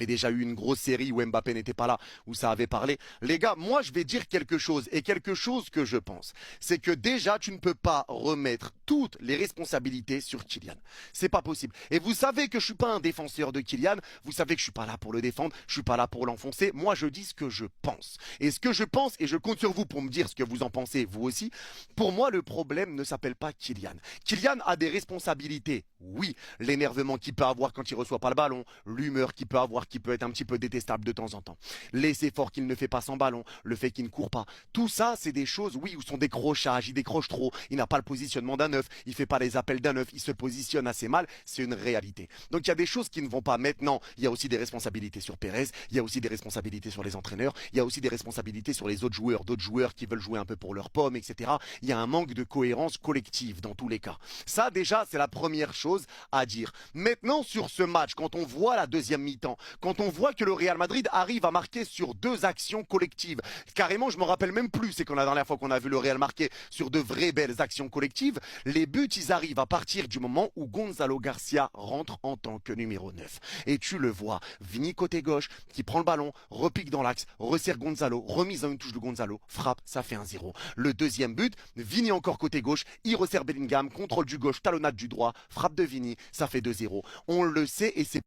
avait déjà eu une grosse série où Mbappé n'était pas là, où ça avait parlé. Les gars, moi je vais dire quelque chose, et quelque chose que je pense, c'est que déjà tu ne peux pas remettre toutes les responsabilités sur Kylian. C'est pas possible. Et vous savez que je suis pas un défenseur de Kylian, vous savez que je suis pas là pour le défendre, je suis pas là pour l'enfoncer. Moi je dis ce que je pense. Et ce que je pense, et je compte sur vous pour me dire ce que vous en pensez, vous aussi, pour moi le problème ne s'appelle pas Kylian. Kylian a des responsabilités, oui, l'énervement qu'il peut avoir quand il reçoit pas le ballon, l'humeur qu'il peut avoir qui peut être un petit peu détestable de temps en temps, les efforts qu'il ne fait pas sans ballon, le fait qu'il ne court pas, tout ça c'est des choses, oui, où son décrochage, il décroche trop, il n'a pas le positionnement d'un neuf, il fait pas les appels d'un neuf, il se positionne assez mal, c'est une réalité. Donc il y a des choses qui ne vont pas. Maintenant, il y a aussi des responsabilités sur Pérez, il y a aussi des responsabilités sur les entraîneurs, il y a aussi des responsabilités sur les autres joueurs, d'autres joueurs qui veulent jouer un peu pour leur pomme, etc. Il y a un manque de cohérence collective dans tous les cas. Ça déjà c'est la première chose à dire. Maintenant sur ce match, quand on voit la deuxième mi-temps, quand on voit que le Real Madrid arrive à marquer sur deux actions collectives, carrément je me rappelle même plus, c'est qu'on a la dernière fois qu'on a vu le Real marquer sur de vraies belles actions collectives, les buts ils arrivent à partir du moment où Gonzalo Garcia rentre en tant que numéro 9. Et tu le vois, Vini côté gauche, qui prend le ballon, repique dans l'axe, resserre Gonzalo, remise en une touche de Gonzalo, frappe, ça fait 1-0. Le deuxième but, Vini encore côté gauche, il resserre Bellingham, contrôle du gauche, talonnade du droit, frappe de Vini, ça fait 2-0. On le sait et c'est